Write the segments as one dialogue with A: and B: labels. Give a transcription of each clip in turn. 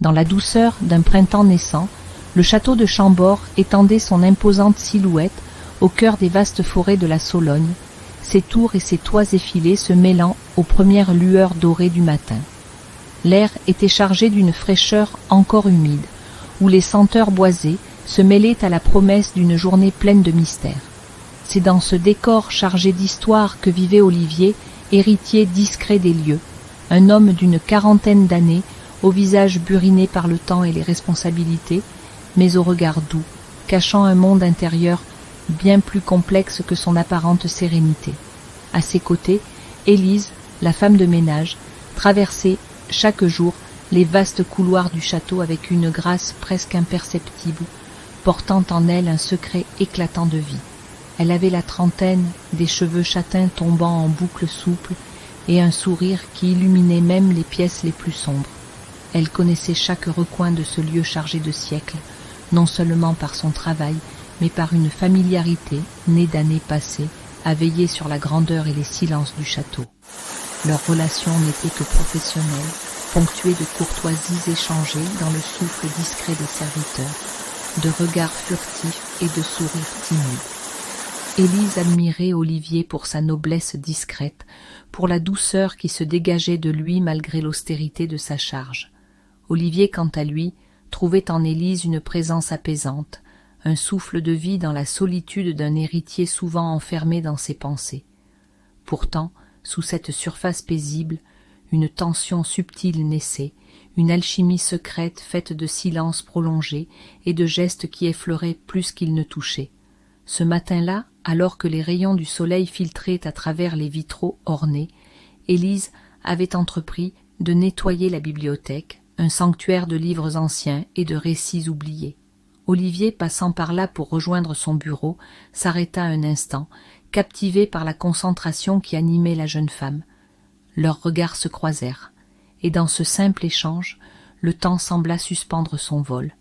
A: Dans la douceur d'un printemps naissant, le château de Chambord étendait son imposante silhouette au cœur des vastes forêts de la Sologne, ses tours et ses toits effilés se mêlant aux premières lueurs dorées du matin. L'air était chargé d'une fraîcheur encore humide, où les senteurs boisées se mêlaient à la promesse d'une journée pleine de mystères. C'est dans ce décor chargé d'histoire que vivait Olivier, héritier discret des lieux, un homme d'une quarantaine d'années, au visage buriné par le temps et les responsabilités, mais au regard doux, cachant un monde intérieur bien plus complexe que son apparente sérénité. À ses côtés, Élise, la femme de ménage, traversait chaque jour les vastes couloirs du château avec une grâce presque imperceptible, portant en elle un secret éclatant de vie. Elle avait la trentaine, des cheveux châtains tombant en boucles souples et un sourire qui illuminait même les pièces les plus sombres. Elle connaissait chaque recoin de ce lieu chargé de siècles, non seulement par son travail, mais par une familiarité née d'années passées, à veiller sur la grandeur et les silences du château. Leur relation n'était que professionnelle, ponctuée de courtoisies échangées dans le souffle discret des serviteurs, de regards furtifs et de sourires timides. Élise admirait Olivier pour sa noblesse discrète, pour la douceur qui se dégageait de lui malgré l'austérité de sa charge. Olivier, quant à lui, trouvait en Élise une présence apaisante, un souffle de vie dans la solitude d'un héritier souvent enfermé dans ses pensées. Pourtant, sous cette surface paisible, une tension subtile naissait, une alchimie secrète faite de silences prolongés et de gestes qui effleuraient plus qu'ils ne touchaient. Ce matin-là, alors que les rayons du soleil filtraient à travers les vitraux ornés, Élise avait entrepris de nettoyer la bibliothèque, un sanctuaire de livres anciens et de récits oubliés. Olivier, passant par là pour rejoindre son bureau, s'arrêta un instant, captivé par la concentration qui animait la jeune femme. Leurs regards se croisèrent, et dans ce simple échange, le temps sembla suspendre son vol.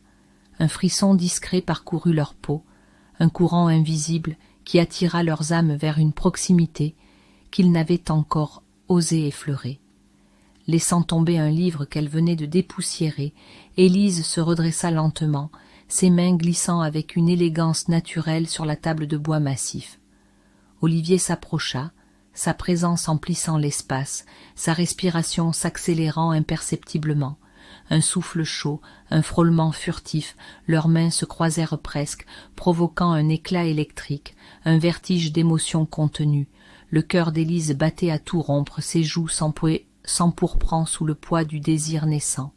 A: Un frisson discret parcourut leur peau, un courant invisible qui attira leurs âmes vers une proximité qu'ils n'avaient encore osé effleurer. Laissant tomber un livre qu'elle venait de dépoussiérer, Élise se redressa lentement, ses mains glissant avec une élégance naturelle sur la table de bois massif. Olivier s'approcha, sa présence emplissant l'espace, sa respiration s'accélérant imperceptiblement. Un souffle chaud, un frôlement furtif, leurs mains se croisèrent presque, provoquant un éclat électrique, un vertige d'émotions contenues. Le cœur d'Élise battait à tout rompre, ses joues s'empourprant sous le poids du désir naissant.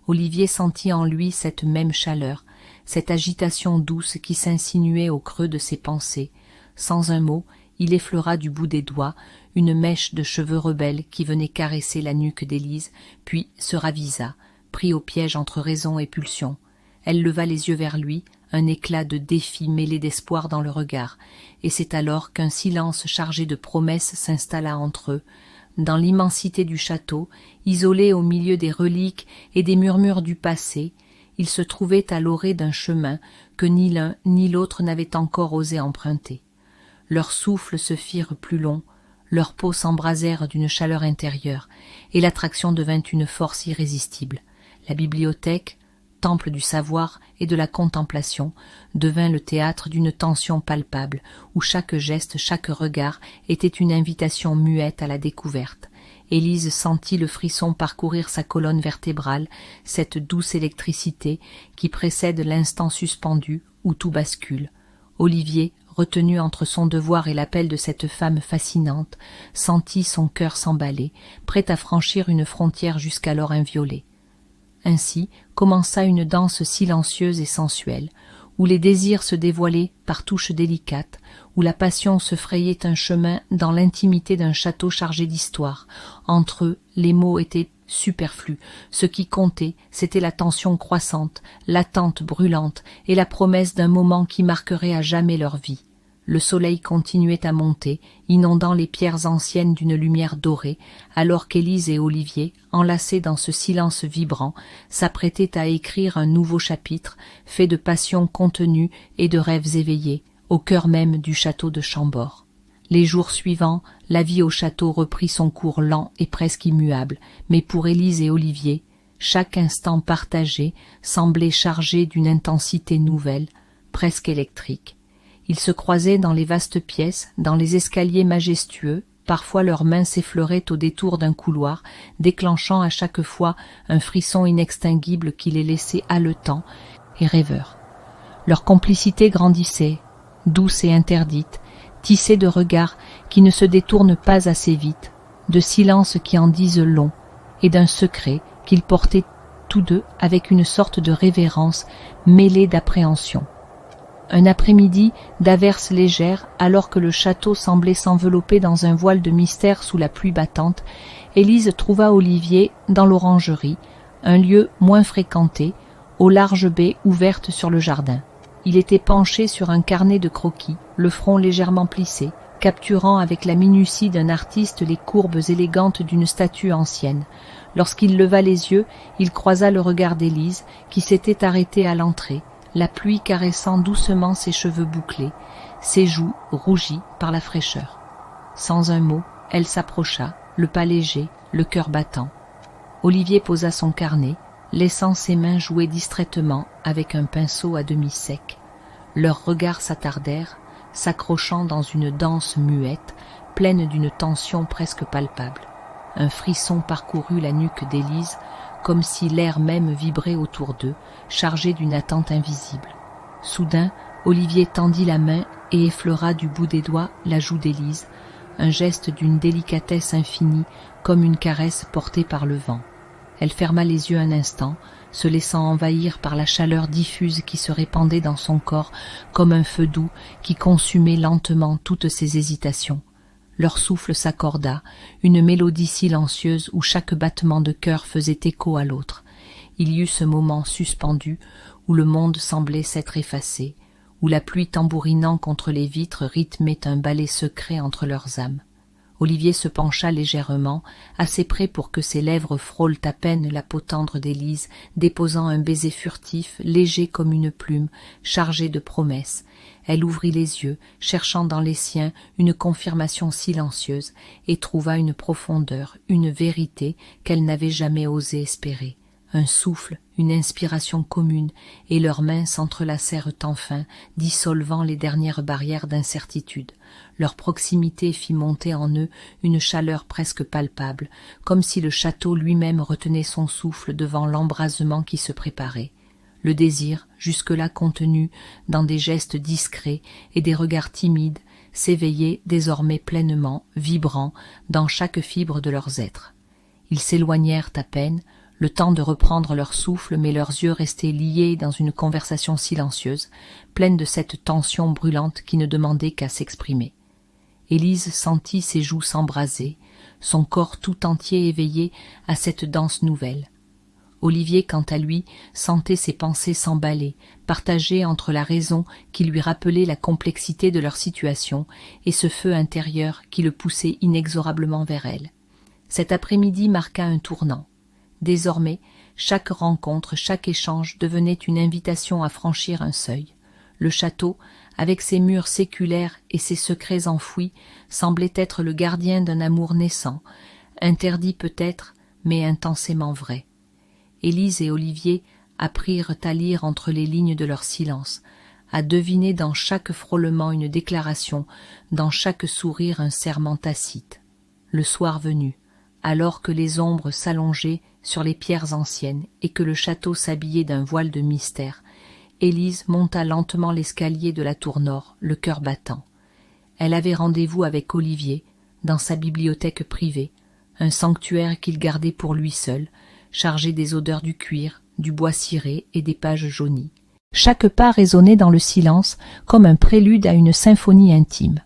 A: Olivier sentit en lui cette même chaleur, cette agitation douce qui s'insinuait au creux de ses pensées. Sans un mot, il effleura du bout des doigts une mèche de cheveux rebelles qui venait caresser la nuque d'Élise, puis se ravisa, pris au piège entre raison et pulsion. Elle leva les yeux vers lui, un éclat de défi mêlé d'espoir dans le regard, et c'est alors qu'un silence chargé de promesses s'installa entre eux. Dans l'immensité du château, isolé au milieu des reliques et des murmures du passé, ils se trouvaient à l'orée d'un chemin que ni l'un ni l'autre n'avaient encore osé emprunter. Leurs souffles se firent plus longs, leurs peaux s'embrasèrent d'une chaleur intérieure, et l'attraction devint une force irrésistible. La bibliothèque, temple du savoir et de la contemplation, devint le théâtre d'une tension palpable, où chaque geste, chaque regard était une invitation muette à la découverte. Élise sentit le frisson parcourir sa colonne vertébrale, cette douce électricité qui précède l'instant suspendu où tout bascule. Olivier, retenu entre son devoir et l'appel de cette femme fascinante, sentit son cœur s'emballer, prêt à franchir une frontière jusqu'alors inviolée. Ainsi commença une danse silencieuse et sensuelle, où les désirs se dévoilaient par touches délicates, où la passion se frayait un chemin dans l'intimité d'un château chargé d'histoire. Entre eux, les mots étaient superflus. Ce qui comptait, c'était la tension croissante, l'attente brûlante et la promesse d'un moment qui marquerait à jamais leur vie. Le soleil continuait à monter, inondant les pierres anciennes d'une lumière dorée, alors qu'Élise et Olivier, enlacés dans ce silence vibrant, s'apprêtaient à écrire un nouveau chapitre, fait de passions contenues et de rêves éveillés, au cœur même du château de Chambord. Les jours suivants, la vie au château reprit son cours lent et presque immuable, mais pour Élise et Olivier, Chaque instant partagé semblait chargé d'une intensité nouvelle, presque électrique. Ils se croisaient dans les vastes pièces, dans les escaliers majestueux, parfois leurs mains s'effleuraient au détour d'un couloir, déclenchant à chaque fois un frisson inextinguible qui les laissait haletants et rêveurs. Leur complicité grandissait, douce et interdite, tissée de regards qui ne se détournent pas assez vite, de silences qui en disent long, et d'un secret qu'ils portaient tous deux avec une sorte de révérence mêlée d'appréhension. Un après-midi d'averse légère, alors que le château semblait s'envelopper dans un voile de mystère sous la pluie battante, Élise trouva Olivier dans l'orangerie, un lieu moins fréquenté, aux larges baies ouvertes sur le jardin. Il était penché sur un carnet de croquis, le front légèrement plissé, capturant avec la minutie d'un artiste les courbes élégantes d'une statue ancienne. Lorsqu'il leva les yeux, il croisa le regard d'Élise, qui s'était arrêtée à l'entrée, la pluie caressant doucement ses cheveux bouclés, ses joues rougies par la fraîcheur. Sans un mot, elle s'approcha, le pas léger, le cœur battant. Olivier posa son carnet, laissant ses mains jouer distraitement avec un pinceau à demi sec. Leurs regards s'attardèrent, s'accrochant dans une danse muette, pleine d'une tension presque palpable. Un frisson parcourut la nuque d'Élise, comme si l'air même vibrait autour d'eux, chargé d'une attente invisible. Soudain, Olivier tendit la main et effleura du bout des doigts la joue d'Élise, un geste d'une délicatesse infinie, comme une caresse portée par le vent. Elle ferma les yeux un instant, se laissant envahir par la chaleur diffuse qui se répandait dans son corps comme un feu doux qui consumait lentement toutes ses hésitations. Leur souffle s'accorda, une mélodie silencieuse où chaque battement de cœur faisait écho à l'autre. Il y eut ce moment suspendu où le monde semblait s'être effacé, où la pluie tambourinant contre les vitres rythmait un ballet secret entre leurs âmes. Olivier se pencha légèrement, assez près pour que ses lèvres frôlent à peine la peau tendre d'Élise, déposant un baiser furtif, léger comme une plume, chargé de promesses. Elle ouvrit les yeux, cherchant dans les siens une confirmation silencieuse, et trouva une profondeur, une vérité qu'elle n'avait jamais osé espérer. Un souffle, une inspiration commune, et leurs mains s'entrelacèrent enfin, dissolvant les dernières barrières d'incertitude. Leur proximité fit monter en eux une chaleur presque palpable, comme si le château lui-même retenait son souffle devant l'embrasement qui se préparait. Le désir, jusque-là contenu dans des gestes discrets et des regards timides, s'éveillait désormais pleinement, vibrant dans chaque fibre de leurs êtres. Ils s'éloignèrent à peine, le temps de reprendre leur souffle, mais leurs yeux restaient liés dans une conversation silencieuse, pleine de cette tension brûlante qui ne demandait qu'à s'exprimer. Élise sentit ses joues s'embraser, son corps tout entier éveillé à cette danse nouvelle. Olivier, quant à lui, sentait ses pensées s'emballer, partagées entre la raison qui lui rappelait la complexité de leur situation et ce feu intérieur qui le poussait inexorablement vers elle. Cet après-midi marqua un tournant. Désormais, chaque rencontre, chaque échange devenait une invitation à franchir un seuil. Le château, avec ses murs séculaires et ses secrets enfouis, semblait être le gardien d'un amour naissant, interdit peut-être, mais intensément vrai. Élise et Olivier apprirent à lire entre les lignes de leur silence, à deviner dans chaque frôlement une déclaration, dans chaque sourire un serment tacite. Le soir venu, alors que les ombres s'allongeaient sur les pierres anciennes et que le château s'habillait d'un voile de mystère, Élise monta lentement l'escalier de la tour nord, le cœur battant. Elle avait rendez-vous avec Olivier, dans sa bibliothèque privée, un sanctuaire qu'il gardait pour lui seul, chargé des odeurs du cuir, du bois ciré et des pages jaunies. Chaque pas résonnait dans le silence comme un prélude à une symphonie intime.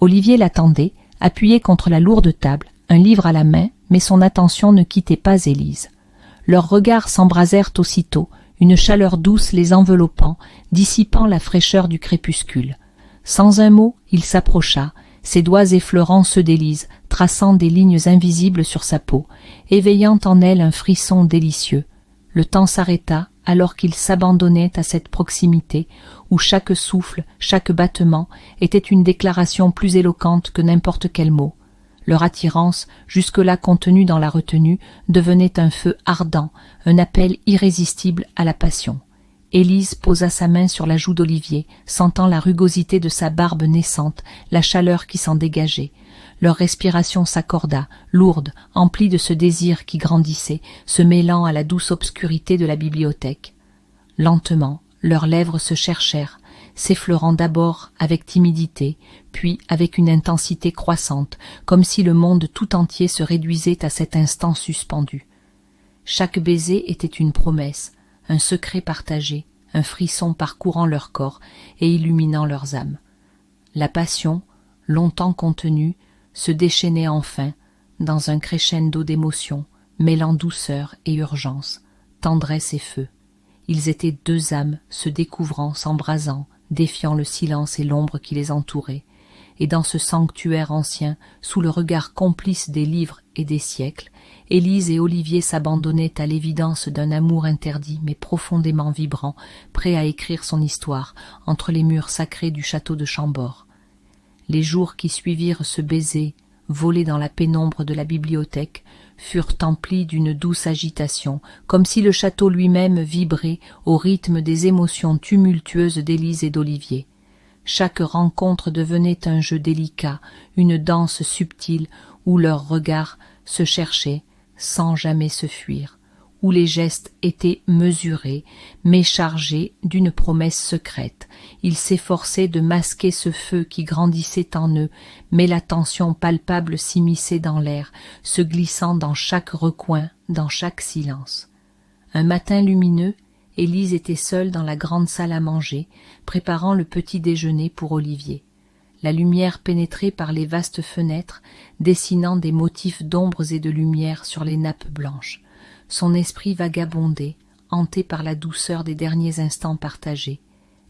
A: Olivier l'attendait, appuyé contre la lourde table, un livre à la main, mais son attention ne quittait pas Élise. Leurs regards s'embrasèrent aussitôt, une chaleur douce les enveloppant, dissipant la fraîcheur du crépuscule. Sans un mot, il s'approcha, ses doigts effleurant ceux d'Élise, traçant des lignes invisibles sur sa peau, éveillant en elle un frisson délicieux. Le temps s'arrêta alors qu'ils s'abandonnaient à cette proximité où chaque souffle, chaque battement était une déclaration plus éloquente que n'importe quel mot. Leur attirance, jusque-là contenue dans la retenue, devenait un feu ardent, un appel irrésistible à la passion. Élise posa sa main sur la joue d'Olivier, sentant la rugosité de sa barbe naissante, la chaleur qui s'en dégageait. Leur respiration s'accorda, lourde, emplie de ce désir qui grandissait, se mêlant à la douce obscurité de la bibliothèque. Lentement, leurs lèvres se cherchèrent, s'effleurant d'abord avec timidité, puis avec une intensité croissante, comme si le monde tout entier se réduisait à cet instant suspendu. Chaque baiser était une promesse, un secret partagé, un frisson parcourant leur corps et illuminant leurs âmes. La passion, longtemps contenue, se déchaînait enfin, dans un crescendo d'émotions, mêlant douceur et urgence, tendresse et feu. Ils étaient deux âmes se découvrant, s'embrasant, défiant le silence et l'ombre qui les entourait, et dans ce sanctuaire ancien, sous le regard complice des livres et des siècles, Élise et Olivier s'abandonnaient à l'évidence d'un amour interdit mais profondément vibrant, prêt à écrire son histoire entre les murs sacrés du château de Chambord. Les jours qui suivirent ce baiser, volé dans la pénombre de la bibliothèque, furent emplis d'une douce agitation, comme si le château lui-même vibrait au rythme des émotions tumultueuses d'Élise et d'Olivier. Chaque rencontre devenait un jeu délicat, une danse subtile, où leurs regards se cherchaient sans jamais se fuir, où les gestes étaient mesurés, mais chargés d'une promesse secrète. Ils s'efforçaient de masquer ce feu qui grandissait en eux, mais la tension palpable s'immisçait dans l'air, se glissant dans chaque recoin, dans chaque silence. Un matin lumineux, Élise était seule dans la grande salle à manger, préparant le petit déjeuner pour Olivier. La lumière pénétrait par les vastes fenêtres, dessinant des motifs d'ombres et de lumière sur les nappes blanches. Son esprit vagabondait, hanté par la douceur des derniers instants partagés.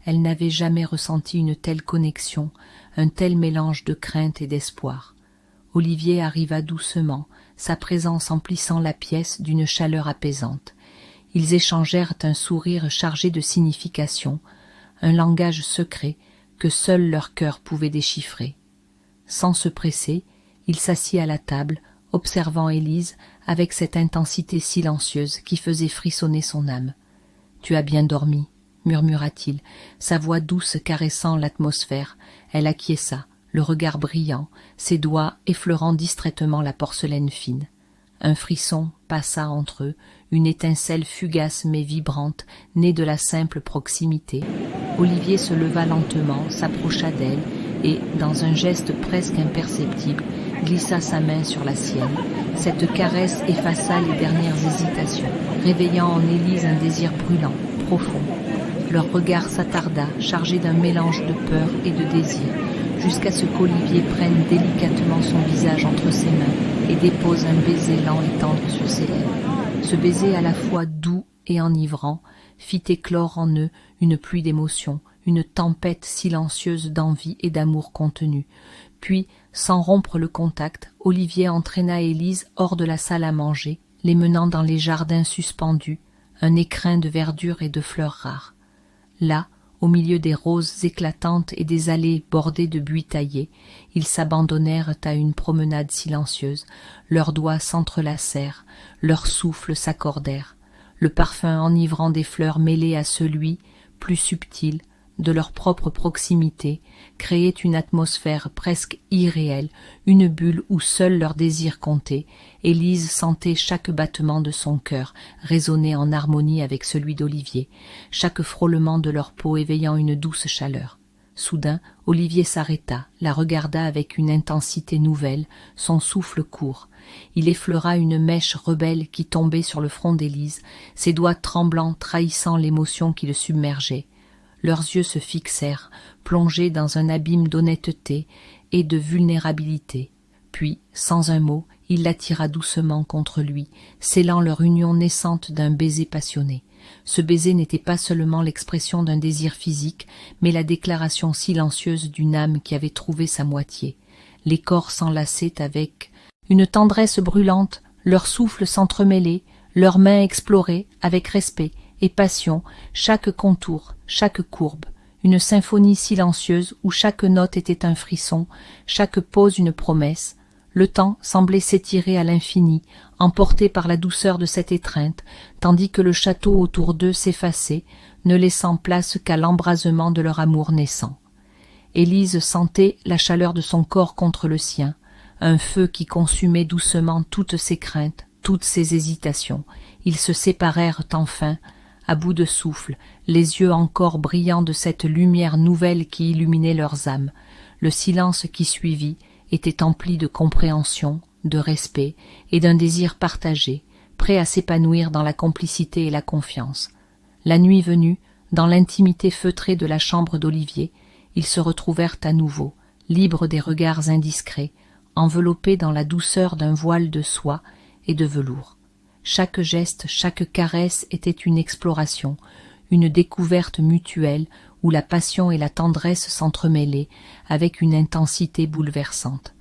A: Elle n'avait jamais ressenti une telle connexion, un tel mélange de crainte et d'espoir. Olivier arriva doucement, sa présence emplissant la pièce d'une chaleur apaisante. Ils échangèrent un sourire chargé de signification, un langage secret que seul leur cœur pouvait déchiffrer. Sans se presser, il s'assit à la table, observant Élise avec cette intensité silencieuse qui faisait frissonner son âme. « Tu as bien dormi » murmura-t-il, sa voix douce caressant l'atmosphère. Elle acquiesça, le regard brillant, ses doigts effleurant distraitement la porcelaine fine. Un frisson passa entre eux, une étincelle fugace mais vibrante, née de la simple proximité. Olivier se leva lentement, s'approcha d'elle et, dans un geste presque imperceptible, glissa sa main sur la sienne. Cette caresse effaça les dernières hésitations, réveillant en Élise un désir brûlant, profond. Leur regard s'attarda, chargé d'un mélange de peur et de désir, jusqu'à ce qu'Olivier prenne délicatement son visage entre ses mains et dépose un baiser lent et tendre sur ses lèvres. Ce baiser à la fois doux et enivrant fit éclore en eux une pluie d'émotions, une tempête silencieuse d'envie et d'amour contenu. Puis, sans rompre le contact, Olivier entraîna Élise hors de la salle à manger, les menant dans les jardins suspendus, un écrin de verdure et de fleurs rares. Là, au milieu des roses éclatantes et des allées bordées de buis taillés, ils s'abandonnèrent à une promenade silencieuse, leurs doigts s'entrelacèrent, leurs souffles s'accordèrent. Le parfum enivrant des fleurs mêlé à celui, plus subtil, de leur propre proximité, créait une atmosphère presque irréelle, une bulle où seul leur désir comptait. Élise sentait chaque battement de son cœur résonner en harmonie avec celui d'Olivier, chaque frôlement de leur peau éveillant une douce chaleur. Soudain, Olivier s'arrêta, la regarda avec une intensité nouvelle, son souffle court. Il effleura une mèche rebelle qui tombait sur le front d'Élise, ses doigts tremblants trahissant l'émotion qui le submergeait. Leurs yeux se fixèrent, plongés dans un abîme d'honnêteté et de vulnérabilité. Puis, sans un mot, il l'attira doucement contre lui, scellant leur union naissante d'un baiser passionné. Ce baiser n'était pas seulement l'expression d'un désir physique, mais la déclaration silencieuse d'une âme qui avait trouvé sa moitié. Les corps s'enlaçaient avec une tendresse brûlante, leurs souffles s'entremêlaient, leurs mains exploraient, avec respect et passion, chaque contour, chaque courbe, une symphonie silencieuse où chaque note était un frisson, chaque pause une promesse. Le temps semblait s'étirer à l'infini, emporté par la douceur de cette étreinte, tandis que le château autour d'eux s'effaçait, ne laissant place qu'à l'embrasement de leur amour naissant. Élise sentait la chaleur de son corps contre le sien, un feu qui consumait doucement toutes ses craintes, toutes ses hésitations. Ils se séparèrent enfin, à bout de souffle, les yeux encore brillants de cette lumière nouvelle qui illuminait leurs âmes. Le silence qui suivit était empli de compréhension, de respect et d'un désir partagé, prêt à s'épanouir dans la complicité et la confiance. La nuit venue, dans l'intimité feutrée de la chambre d'Olivier, ils se retrouvèrent à nouveau, libres des regards indiscrets, enveloppés dans la douceur d'un voile de soie et de velours. Chaque geste, chaque caresse était une exploration, une découverte mutuelle où la passion et la tendresse s'entremêlaient avec une intensité bouleversante.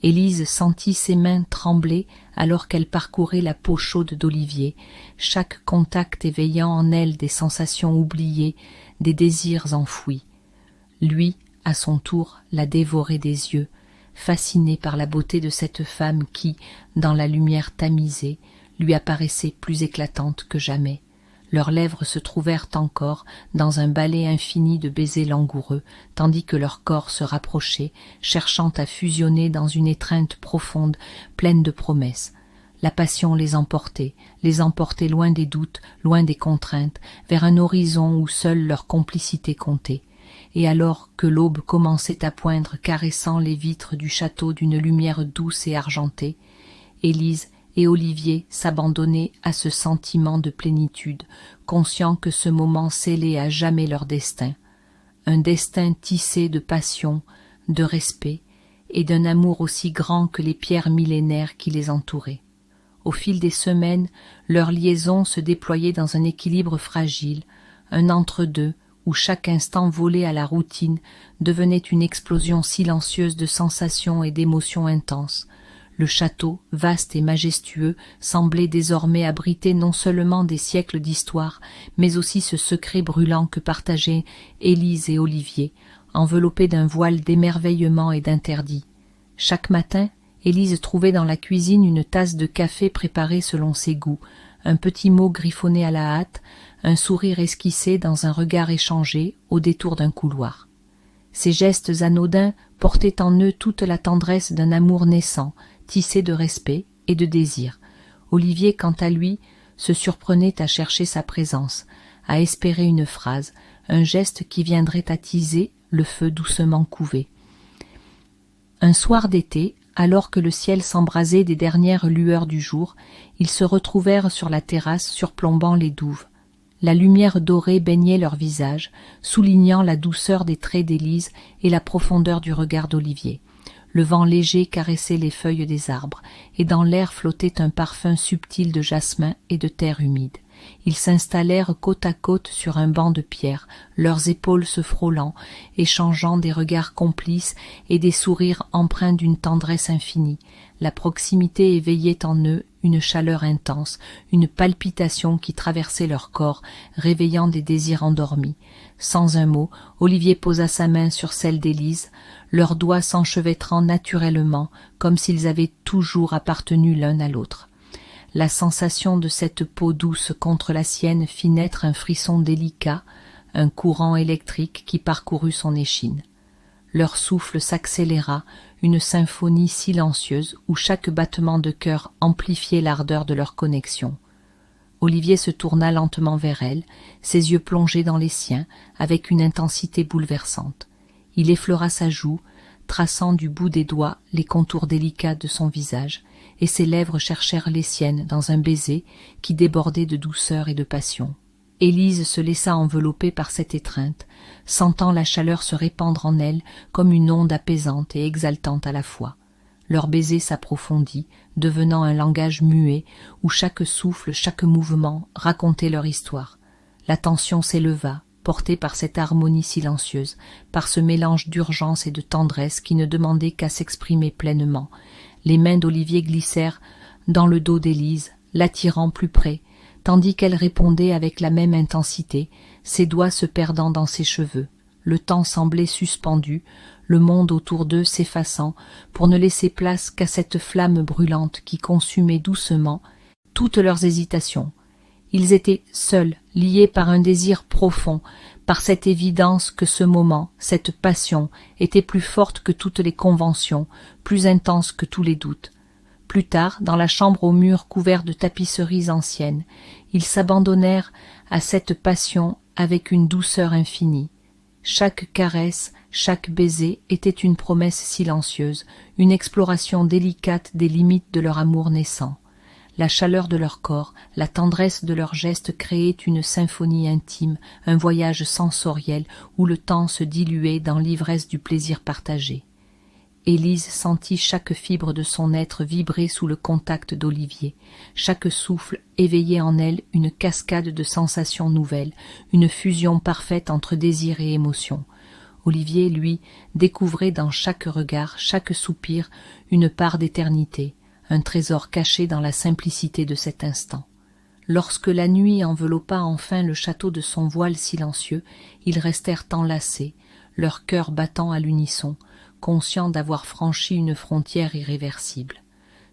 A: Élise sentit ses mains trembler alors qu'elle parcourait la peau chaude d'Olivier, chaque contact éveillant en elle des sensations oubliées, des désirs enfouis. Lui, à son tour, la dévorait des yeux, fasciné par la beauté de cette femme qui, dans la lumière tamisée, lui apparaissait plus éclatante que jamais. Leurs lèvres se trouvèrent encore dans un balai infini de baisers langoureux, tandis que leurs corps se rapprochaient, cherchant à fusionner dans une étreinte profonde, pleine de promesses. La passion les emportait loin des doutes, loin des contraintes, vers un horizon où seule leur complicité comptait. Et alors que l'aube commençait à poindre, caressant les vitres du château d'une lumière douce et argentée, Élise et Olivier s'abandonnaient à ce sentiment de plénitude, conscients que ce moment scellait à jamais leur destin, un destin tissé de passion, de respect et d'un amour aussi grand que les pierres millénaires qui les entouraient. Au fil des semaines, leur liaison se déployait dans un équilibre fragile, un entre-deux où chaque instant volé à la routine devenait une explosion silencieuse de sensations et d'émotions intenses. Le château, vaste et majestueux, semblait désormais abriter non seulement des siècles d'histoire, mais aussi ce secret brûlant que partageaient Élise et Olivier, enveloppés d'un voile d'émerveillement et d'interdit. Chaque matin, Élise trouvait dans la cuisine une tasse de café préparée selon ses goûts, un petit mot griffonné à la hâte, un sourire esquissé dans un regard échangé au détour d'un couloir. Ces gestes anodins portaient en eux toute la tendresse d'un amour naissant, tissé de respect et de désir. Olivier, quant à lui, se surprenait à chercher sa présence, à espérer une phrase, un geste qui viendrait attiser le feu doucement couvé. Un soir d'été, alors que le ciel s'embrasait des dernières lueurs du jour, ils se retrouvèrent sur la terrasse surplombant les douves. La lumière dorée baignait leurs visages, soulignant la douceur des traits d'Élise et la profondeur du regard d'Olivier. Le vent léger caressait les feuilles des arbres, et dans l'air flottait un parfum subtil de jasmin et de terre humide. Ils s'installèrent côte à côte sur un banc de pierre, leurs épaules se frôlant, échangeant des regards complices et des sourires empreints d'une tendresse infinie. La proximité éveillait en eux une chaleur intense, une palpitation qui traversait leur corps, réveillant des désirs endormis. Sans un mot, Olivier posa sa main sur celle d'Élise, leurs doigts s'enchevêtrant naturellement, comme s'ils avaient toujours appartenu l'un à l'autre. La sensation de cette peau douce contre la sienne fit naître un frisson délicat, un courant électrique qui parcourut son échine. Leur souffle s'accéléra, une symphonie silencieuse où chaque battement de cœur amplifiait l'ardeur de leur connexion. Olivier se tourna lentement vers elle, ses yeux plongés dans les siens, avec une intensité bouleversante. Il effleura sa joue, traçant du bout des doigts les contours délicats de son visage, et ses lèvres cherchèrent les siennes dans un baiser qui débordait de douceur et de passion. Élise se laissa envelopper par cette étreinte, sentant la chaleur se répandre en elle comme une onde apaisante et exaltante à la fois. Leur baiser s'approfondit, devenant un langage muet, où chaque souffle, chaque mouvement racontait leur histoire. La tension s'éleva, portée par cette harmonie silencieuse, par ce mélange d'urgence et de tendresse qui ne demandait qu'à s'exprimer pleinement. Les mains d'Olivier glissèrent dans le dos d'Élise, l'attirant plus près, tandis qu'elle répondait avec la même intensité, ses doigts se perdant dans ses cheveux. Le temps semblait suspendu, le monde autour d'eux s'effaçant pour ne laisser place qu'à cette flamme brûlante qui consumait doucement toutes leurs hésitations. Ils étaient seuls, liés par un désir profond, par cette évidence que ce moment, cette passion, était plus forte que toutes les conventions, plus intense que tous les doutes. Plus tard, dans la chambre aux murs couverts de tapisseries anciennes, ils s'abandonnèrent à cette passion avec une douceur infinie. Chaque caresse, chaque baiser était une promesse silencieuse, une exploration délicate des limites de leur amour naissant. La chaleur de leur corps, la tendresse de leurs gestes créaient une symphonie intime, un voyage sensoriel où le temps se diluait dans l'ivresse du plaisir partagé. Élise sentit chaque fibre de son être vibrer sous le contact d'Olivier. Chaque souffle éveillait en elle une cascade de sensations nouvelles, une fusion parfaite entre désir et émotion. Olivier, lui, découvrait dans chaque regard, chaque soupir, une part d'éternité, un trésor caché dans la simplicité de cet instant. Lorsque la nuit enveloppa enfin le château de son voile silencieux, ils restèrent enlacés, leurs cœurs battant à l'unisson, conscients d'avoir franchi une frontière irréversible.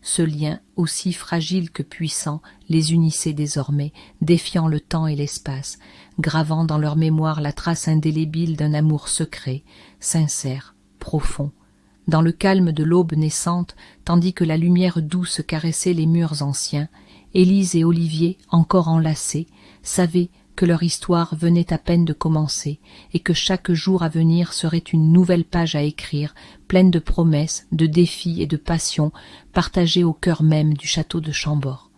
A: Ce lien, aussi fragile que puissant, les unissait désormais, défiant le temps et l'espace, gravant dans leur mémoire la trace indélébile d'un amour secret, sincère, profond. Dans le calme de l'aube naissante, tandis que la lumière douce caressait les murs anciens, Élise et Olivier, encore enlacés, savaient que leur histoire venait à peine de commencer et que chaque jour à venir serait une nouvelle page à écrire, pleine de promesses, de défis et de passions, partagées au cœur même du château de Chambord.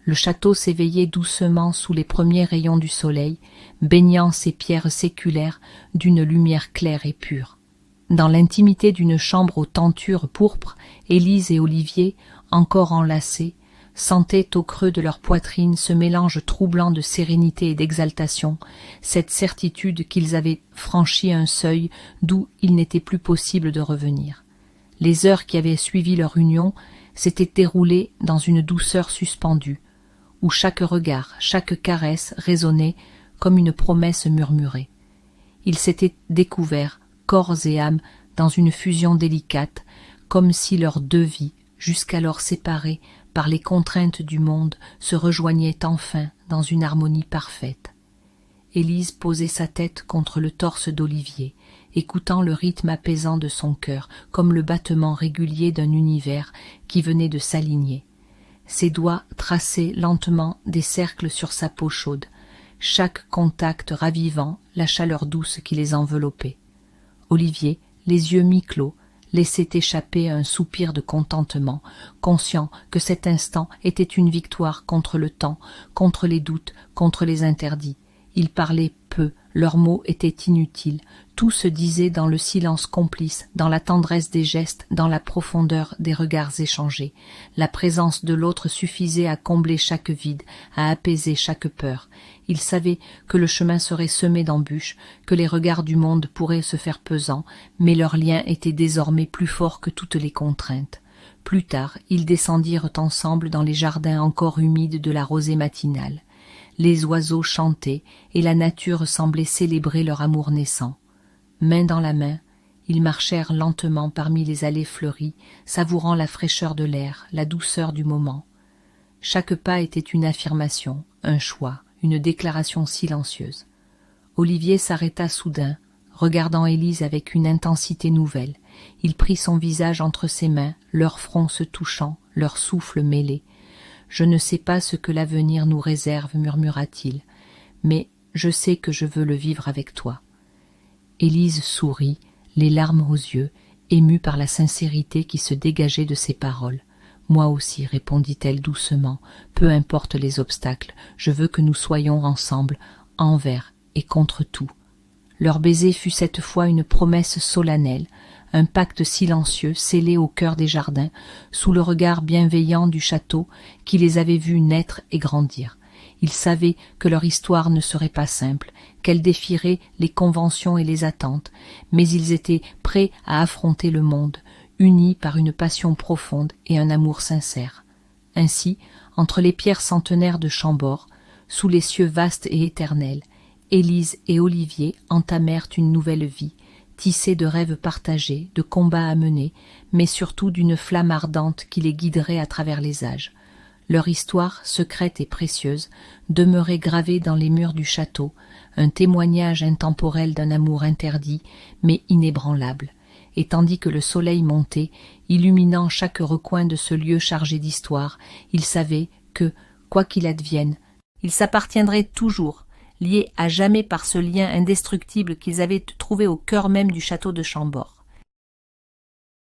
A: Le château s'éveillait doucement sous les premiers rayons du soleil, baignant ses pierres séculaires d'une lumière claire et pure. Dans l'intimité d'une chambre aux tentures pourpres, Élise et Olivier, encore enlacés, sentaient au creux de leur poitrine ce mélange troublant de sérénité et d'exaltation, cette certitude qu'ils avaient franchi un seuil d'où il n'était plus possible de revenir. Les heures qui avaient suivi leur union s'étaient déroulées dans une douceur suspendue, où chaque regard, chaque caresse résonnait comme une promesse murmurée. Ils s'étaient découverts, corps et âme, dans une fusion délicate, comme si leurs deux vies, jusqu'alors séparées par les contraintes du monde, se rejoignaient enfin dans une harmonie parfaite. Élise posait sa tête contre le torse d'Olivier, écoutant le rythme apaisant de son cœur, comme le battement régulier d'un univers qui venait de s'aligner. Ses doigts traçaient lentement des cercles sur sa peau chaude, chaque contact ravivant la chaleur douce qui les enveloppait. Olivier, les yeux mi-clos, laissait échapper un soupir de contentement, conscient que cet instant était une victoire contre le temps, contre les doutes, contre les interdits. Ils parlaient peu, leurs mots étaient inutiles, tout se disait dans le silence complice, dans la tendresse des gestes, dans la profondeur des regards échangés. La présence de l'autre suffisait à combler chaque vide, à apaiser chaque peur. Ils savaient que le chemin serait semé d'embûches, que les regards du monde pourraient se faire pesants, mais leur lien était désormais plus fort que toutes les contraintes. Plus tard, ils descendirent ensemble dans les jardins encore humides de la rosée matinale. Les oiseaux chantaient et la nature semblait célébrer leur amour naissant. Main dans la main, ils marchèrent lentement parmi les allées fleuries, savourant la fraîcheur de l'air, la douceur du moment. Chaque pas était une affirmation, un choix, une déclaration silencieuse. Olivier s'arrêta soudain, regardant Élise avec une intensité nouvelle. Il prit son visage entre ses mains, leurs fronts se touchant, leurs souffles mêlés. « Je ne sais pas ce que l'avenir nous réserve, murmura-t-il, mais je sais que je veux le vivre avec toi. » Élise sourit, les larmes aux yeux, émue par la sincérité qui se dégageait de ses paroles. « Moi aussi, répondit-elle doucement, peu importe les obstacles, je veux que nous soyons ensemble, envers et contre tout. » Leur baiser fut cette fois une promesse solennelle, un pacte silencieux scellé au cœur des jardins, sous le regard bienveillant du château qui les avait vus naître et grandir. Ils savaient que leur histoire ne serait pas simple, qu'elle défierait les conventions et les attentes, mais ils étaient prêts à affronter le monde, unis par une passion profonde et un amour sincère. Ainsi, entre les pierres centenaires de Chambord, sous les cieux vastes et éternels, Élise et Olivier entamèrent une nouvelle vie, tissés de rêves partagés, de combats à mener, mais surtout d'une flamme ardente qui les guiderait à travers les âges. Leur histoire, secrète et précieuse, demeurait gravée dans les murs du château, un témoignage intemporel d'un amour interdit, mais inébranlable. Et tandis que le soleil montait, illuminant chaque recoin de ce lieu chargé d'histoire, ils savaient que, quoi qu'il advienne, ils s'appartiendraient toujours, liés à jamais par ce lien indestructible qu'ils avaient trouvé au cœur même du château de Chambord.